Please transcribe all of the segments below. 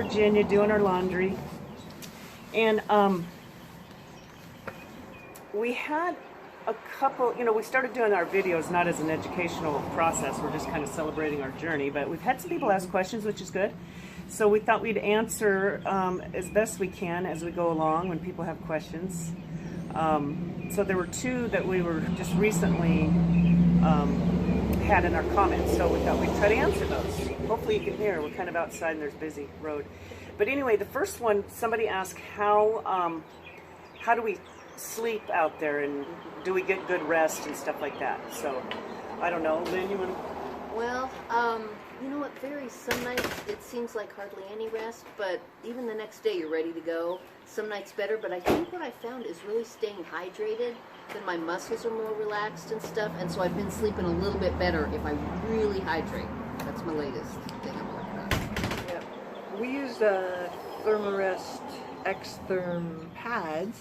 Virginia doing our laundry. And we had a couple, we started doing our videos not as an educational process. We're just kind of celebrating our journey. But we've had some people ask questions, which is good. So we thought we'd answer as best we can as we go along when people have questions. So there were two that we were just recently had in our comments. So we thought we'd try to answer those. Hopefully you can hear. We're kind of outside and there's a busy road. But anyway, the first one, somebody asked how do we sleep out there and do we get good rest and stuff like that. So I don't know. Lynn, you want to? Well, you know, it varies. Some nights it seems like hardly any rest, but even the next day you're ready to go. Some nights better, but I think what I found is really staying hydrated. Then my muscles are more relaxed and stuff, and so I've been sleeping a little bit better if I really hydrate. That's my latest thing I'm working on. Yeah. We use Thermarest X-Therm pads,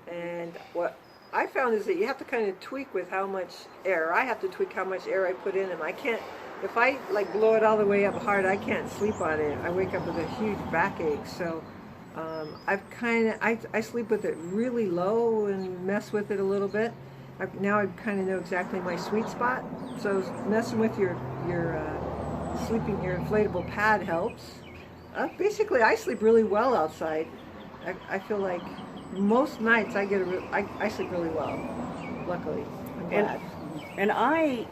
and what I found is that you have to kind of tweak with how much air. I have to tweak how much air I put in them. I can't, if I like blow it all the way up hard, I can't sleep on it. I wake up with a huge backache. So I sleep with it really low and mess with it a little bit. Now I kind of know exactly my sweet spot. So messing with your inflatable pad helps. Basically, I sleep really well outside. I feel like most nights I sleep really well. Luckily, I'm glad. And I,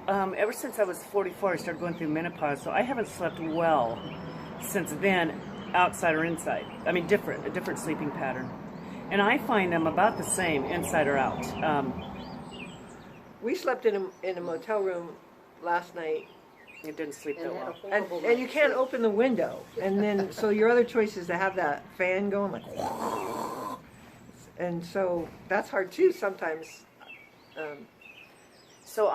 ever since I was 44, I started going through menopause. So I haven't slept well since then, outside or inside. I mean, a different sleeping pattern. And I find them about the same, inside or out. We slept in a motel room last night. It didn't sleep that well. And you can't open the window. And then, so your other choice is to have that fan going like, and so that's hard too sometimes. So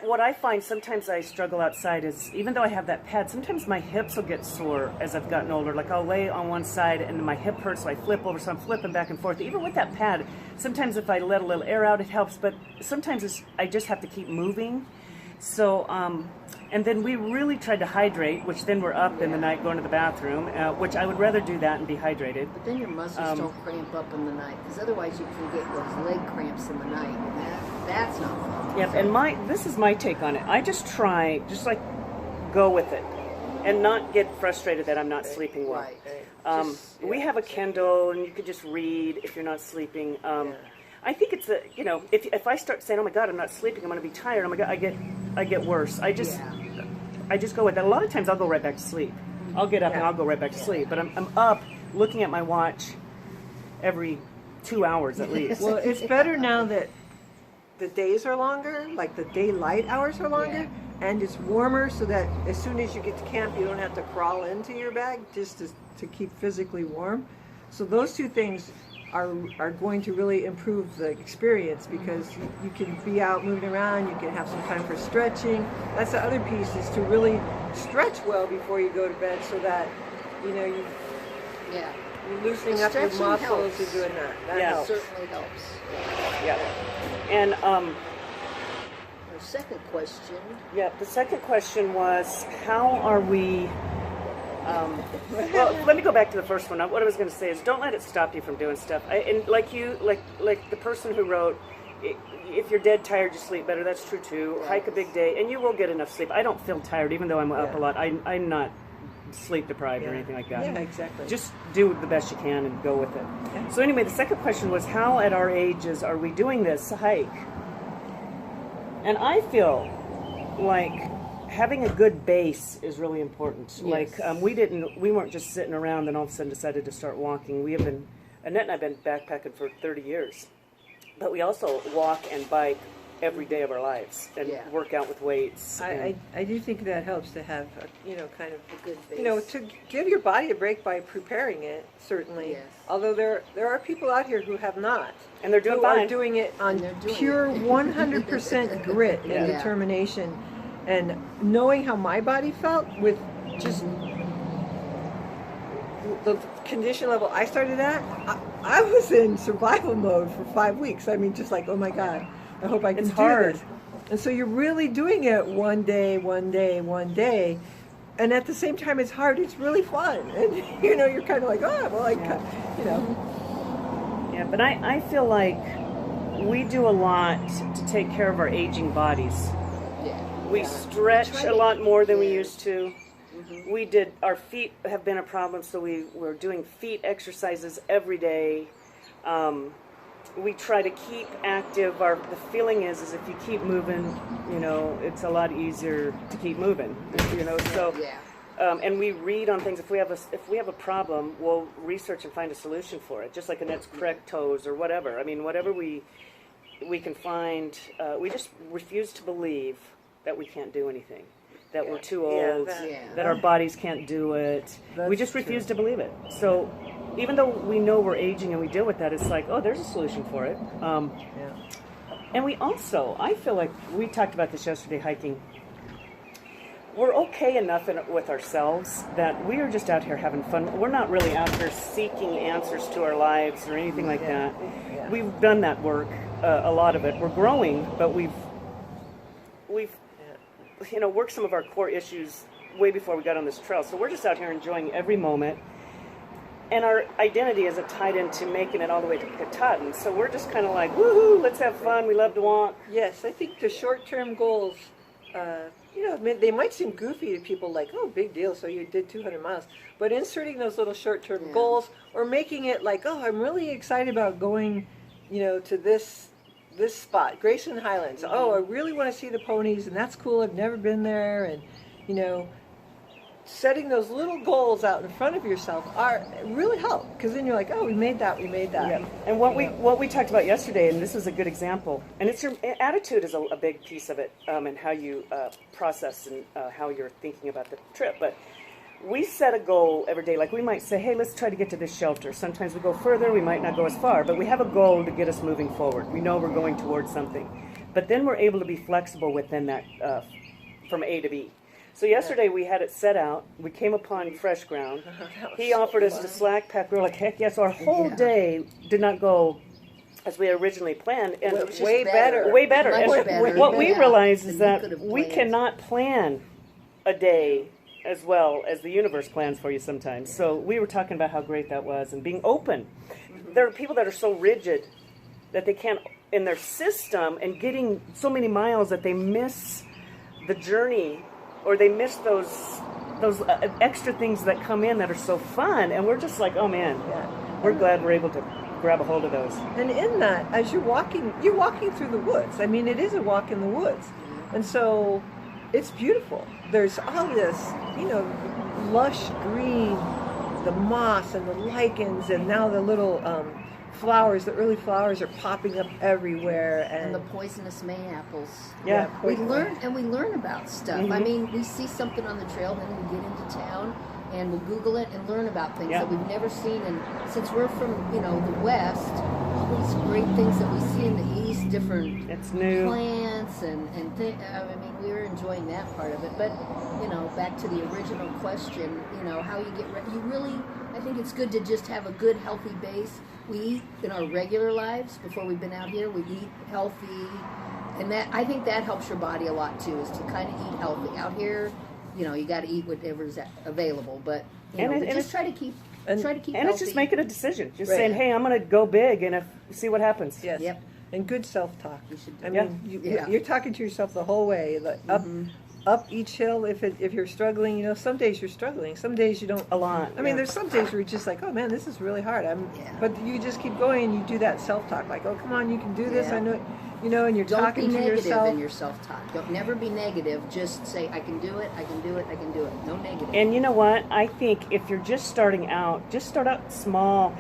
what I find sometimes I struggle outside is, even though I have that pad, sometimes my hips will get sore as I've gotten older. Like I'll lay on one side and my hip hurts, so I flip over, so I'm flipping back and forth. Even with that pad, sometimes if I let a little air out, it helps, but sometimes I just have to keep moving. So, and then we really tried to hydrate, which then we're up in the night going to the bathroom, which I would rather do that and be hydrated. But then your muscles don't cramp up in the night, because otherwise you can get those leg cramps in the night, and that's not fun. Yep, and this is my take on it. I just try, go with it, and not get frustrated that I'm not sleeping well. Right. We have a Kindle, and you could just read if you're not sleeping. I think it's if I start saying, oh my God, I'm not sleeping, I'm going to be tired, oh my God, I get worse. I just go with that. A lot of times I'll go right back to sleep. I'll get up and I'll go right back to sleep. But I'm up looking at my watch every 2 hours at least. Well, it's better now that the days are longer, like the daylight hours are longer, and it's warmer, so that as soon as you get to camp, you don't have to crawl into your bag just to keep physically warm. So those two things are going to really improve the experience, because you can be out moving around, you can have some time for stretching. That's the other piece, is to really stretch well before you go to bed, so that you're loosening up your muscles and doing that. That helps. Certainly helps. Yeah. And our second question. Yeah, the second question was, how are we? Well, let me go back to the first one. What I was going to say is, don't let it stop you from doing stuff. And like the person who wrote, if you're dead tired, you sleep better. That's true too. Yes. Hike a big day, and you will get enough sleep. I don't feel tired, even though I'm up a lot. I'm not sleep deprived or anything like that. Yeah, exactly. Just do the best you can and go with it. Yeah. So anyway, the second question was, how at our ages are we doing this hike? And I feel like having a good base is really important. Yes. Like we weren't just sitting around and all of a sudden decided to start walking. Annette and I've been backpacking for 30 years, but we also walk and bike every day of our lives and work out with weights. I do think that helps to have kind of a good base. To give your body a break by preparing it, certainly. Yes. Although there are people out here who have not, and they're doing fine. Are doing it on pure 100% grit and determination. And knowing how my body felt with just the condition level I started at, I was in survival mode for 5 weeks. I mean, just like, oh my God, I hope I can do this. And so you're really doing it one day, and at the same time, it's hard. It's really fun, and you know, you're kind of like, oh, well, you know. Yeah, but I feel like we do a lot to take care of our aging bodies. Yeah. We stretch a lot more than we used to. Our feet have been a problem, so we're doing feet exercises every day. We try to keep active. The feeling is if you keep moving, you know, it's a lot easier to keep moving. You know, so and we read on things. If we have a problem, we'll research and find a solution for it. Just like Annette's correct toes or whatever. I mean, whatever we can find. We just refuse to believe that we can't do anything, that we're too old, that our bodies can't do it. We just refuse to believe it. So even though we know we're aging and we deal with that, it's like, oh, there's a solution for it. And we also, I feel like we talked about this yesterday hiking. We're okay enough with ourselves that we are just out here having fun. We're not really out here seeking answers to our lives or anything like that. We've done that work, a lot of it. We're growing, but we've you know, worked some of our core issues way before we got on this trail. So we're just out here enjoying every moment. And our identity isn't tied into making it all the way to Katahdin. So we're just kind of like, woohoo, let's have fun. We love to walk. Yes, I think the short-term goals, you know, they might seem goofy to people, like, oh, big deal, so you did 200 miles. But inserting those little short-term goals, or making it like, oh, I'm really excited about going, you know, to this spot, Grayson Highlands. Oh, I really want to see the ponies, and that's cool. I've never been there, and you know, setting those little goals out in front of yourself really help, because then you're like, oh, we made that. Yeah. And what we talked about yesterday, and this is a good example, and it's your attitude is a big piece of it, and how you process and how you're thinking about the trip. But we set a goal every day. Like we might say, hey, let's try to get to this shelter. Sometimes we go further, we might not go as far, but we have a goal to get us moving forward. We know we're going towards something. But then we're able to be flexible within that from A to B. So yesterday we had it set out. We came upon fresh ground. He offered us to slack pack. We were like, heck yes. Our whole day did not go as we originally planned. And way better. Way better. Much And better. what we realized is than we that could have we planned. cannot plan a day as well as the universe plans for you sometimes. So we were talking about how great that was and being open. There are people that are so rigid that they can't, in their system, and getting so many miles that they miss the journey, or they miss those extra things that come in that are so fun. And we're just like, oh man, we're glad we're able to grab a hold of those. And in that, as you're walking through the woods. I mean, it is a walk in the woods. And so it's beautiful. There's all this, you know, lush green, the moss and the lichens, and now the little flowers, the early flowers are popping up everywhere. And the poisonous mayaples. Yeah. We learn about stuff. I mean, we see something on the trail, then we get into town and we'll Google it and learn about things that we've never seen. And since we're from, you know, the West, all these great things that we see in the East, different plants and things. I mean, we're enjoying that part of it. But, you know, back to the original question, you know, how you get ready. I think it's good to just have a good, healthy base. We eat in our regular lives before we've been out here. We eat healthy. And I think that helps your body a lot too, is to kind of eat healthy. Out here, you know, you got to eat whatever's available, but just try to keep healthy. And it's just making a decision, just saying, hey, I'm going to go big and see what happens. Yes. Yep. And good self-talk. You should do I mean, you're talking to yourself the whole way, like up each hill. If you're struggling, you know, some days you're struggling, some days you don't. A lot. I mean, there's some days where you're just like, oh man, this is really hard. But you just keep going and you do that self-talk, like, oh come on, you can do this. I know. You know, and you're talking to yourself. Don't be negative in your self-talk. Don't never be negative. Just say, I can do it, I can do it, I can do it. No negative. And you know what? I think if you're just starting out, just start out small.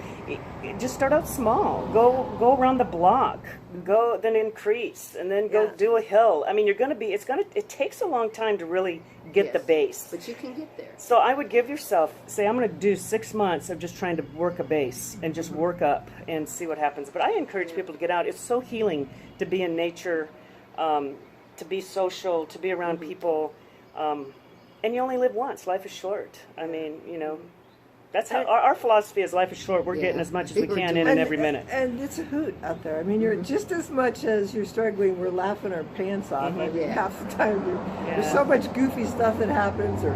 Just start out small. Go around the block. Go, then increase, and then go do a hill. I mean, it takes a long time to really get the base. But you can get there. So I would give yourself, say, I'm going to do 6 months of just trying to work a base and just work up and see what happens. But I encourage people to get out. It's so healing to be in nature, to be social, to be around people. And you only live once. Life is short. I mean, you know, that's how our philosophy is. Life is short. We're getting as much as we can in every minute. And it's a hoot out there. I mean, you're just as much as you're struggling, we're laughing our pants off. I mean, half the time there's so much goofy stuff that happens, or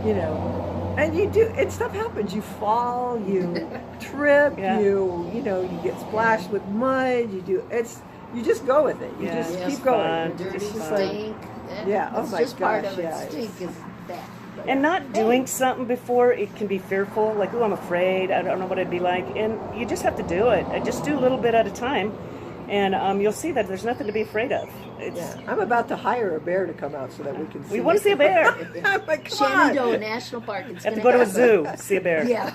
you know, and you do, and stuff happens. You fall, you trip, Yeah. you know, you get splashed with mud. You just go with it. You Yeah, just it's keep fun. going. Dirty It's just like, stink. yeah, oh It's my just part gosh, of it. yeah, Stink is bad. And not doing something before, it can be fearful. Like, oh, I'm afraid. I don't know what it'd be like. And you just have to do it. Just do a little bit at a time. And you'll see that there's nothing to be afraid of. yeah. I'm about to hire a bear to come out so that we can see. We want to see a bear. I'm like, come on. Shenandoah National Park. It's Have to gonna go to a happen. zoo, see a bear. Yeah.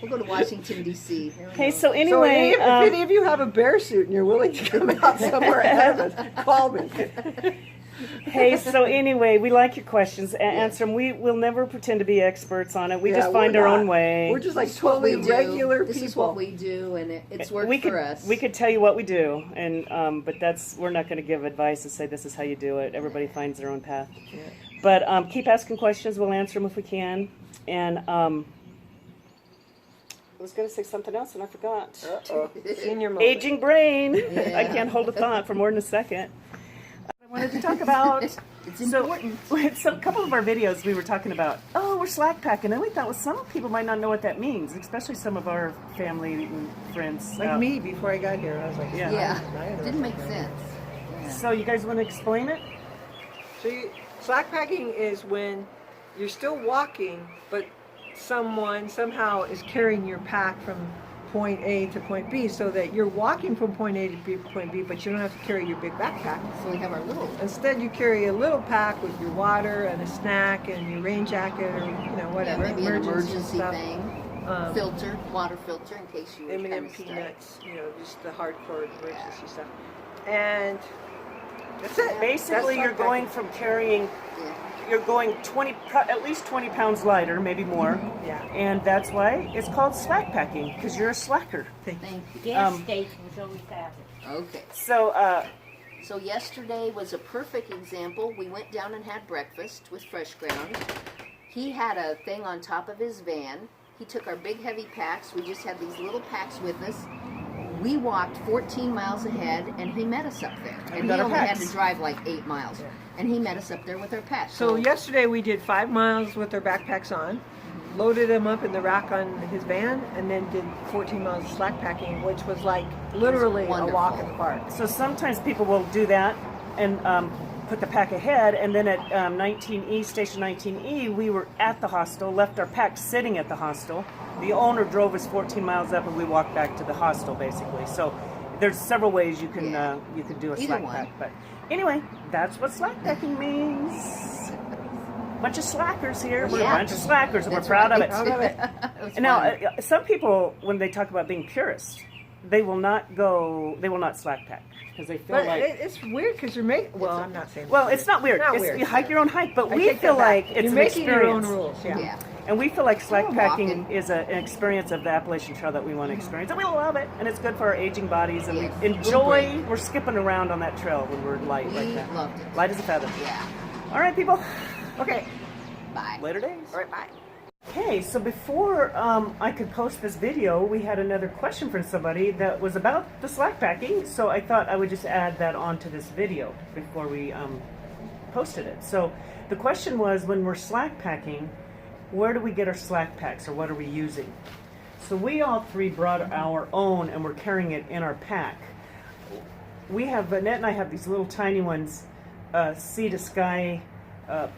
We'll go to Washington, D.C. Okay, so So anyway, if any of you have a bear suit and you're willing to come out somewhere in heaven, call me. hey, so anyway, we like your questions. Answer them. We will never pretend to be experts on it. We Yeah, just find we're our not. own way. We're just like This is what totally we do. regular This people. is what we do, and it's worked we could, for us. We could tell you what we do, and but we're not going to give advice and say this is how you do it. Everybody finds their own path. Yeah. But keep asking questions. We'll answer them if we can. And I was going to say something else, and I forgot. Uh-oh. Senior moment. Aging brain. Yeah. I can't hold a thought for more than a second. I wanted to talk about. It's important. So a couple of our videos we were talking about, we're slack packing, and we thought, well, some people might not know what that means, especially some of our family and friends. Like me before I got here, I was like, Yeah. Yeah, didn't make sense. Yeah. So you guys want to explain it? So slack packing is when you're still walking, but someone somehow is carrying your pack from point A to point B, so that you're walking from point A to point B, but you don't have to carry your big backpack. So we have our little Instead, you carry a little pack with your water and a snack and your rain jacket or whatever, maybe an emergency stuff. thing. Um, Filter, water filter in case you M&M kind of peanuts, just the hardcore emergency stuff. And that's it. Basically, That's you're slack going packing. from carrying, you're going at least 20 pounds lighter, maybe more. Yeah. And that's why it's called slack packing, because you're a slacker. Thank you. Gas stations always have it. Okay. So, So yesterday was a perfect example. We went down and had breakfast with Fresh Ground. He had a thing on top of his van. He took our big heavy packs. We just had these little packs with us. We walked 14 miles ahead, and he met us up there. And he got our only had packs. to drive like 8 miles. And he met us up there with our packs. So yesterday we did 5 miles with our backpacks on, loaded them up in the rack on his van, and then did 14 miles of slack packing, which was like literally a wonderful. walk in the park. so sometimes people will do that and put the pack ahead, and then at 19E, Station 19E, we were at the hostel, left our pack sitting at the hostel. The owner drove us 14 miles up, and we walked back to the hostel, basically. So there's several ways you can Yeah. you can do a Either slack one. pack. But anyway, that's what slack packing means. Bunch of slackers here. We're Yeah. a bunch of slackers, and we're That's proud of right. it. Proud of it. It was And now, fun. some people, when they talk about being purists, they will not slack pack because they feel But like. it's weird because you're making. Well, I'm not saying. Well, it's not weird. Not It's, weird. you hike your own hike, but I we take feel that back. like it's you're an making your own experience. rules. Yeah. Yeah. And we feel like slack We're packing walking. is an experience of the Appalachian Trail that we want to experience, and we love it. And it's good for our aging bodies, and Yes. we We're enjoy. great. We're skipping around on that trail when we're light We like that. loved it. Light as a feather. Yeah. All right, people. Okay. Bye. Later days. All right. Bye. Okay, so before I could post this video, we had another question from somebody that was about the slack packing, so I thought I would just add that onto this video before we posted it. So the question was, when we're slack packing, where do we get our slack packs, or what are we using? So we all three brought our own, and we're carrying it in our pack. We have, Annette and I have these little tiny ones, sea to sky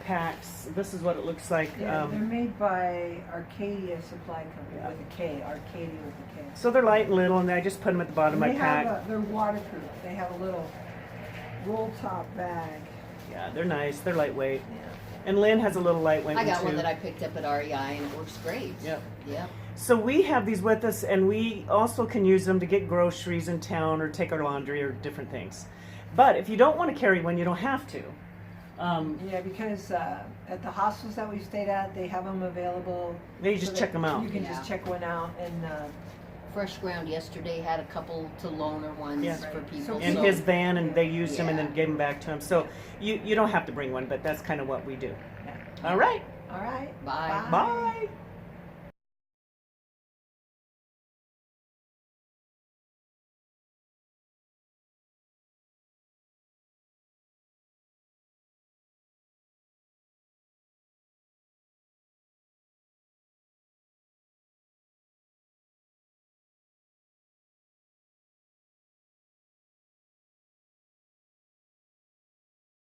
packs. This is what it looks like. Yeah, they're made by Arcadia Supply Company with a K. Arcadia with a K. So they're light and little, and I just put them at the bottom of my pack. They're waterproof. They have a little roll top bag. Yeah, they're nice. They're lightweight. Yeah. And Lynn has a little lightweight I one got too. one that I picked up at REI, and it works great. Yep. Yep. So we have these with us, and we also can use them to get groceries in town or take our laundry or different things. But if you don't want to carry one, you don't have to. Yeah, because at the hostels that we stayed at, they have them available. Yeah, you just so check that them out. You can Yeah. just check one out, and Fresh Ground yesterday had a couple to loaner ones Yeah. for people. So In so his van, and they used them and Yeah. then gave them back to him. So you don't have to bring one, but that's kind of what we do. All right. all right. Bye. Bye.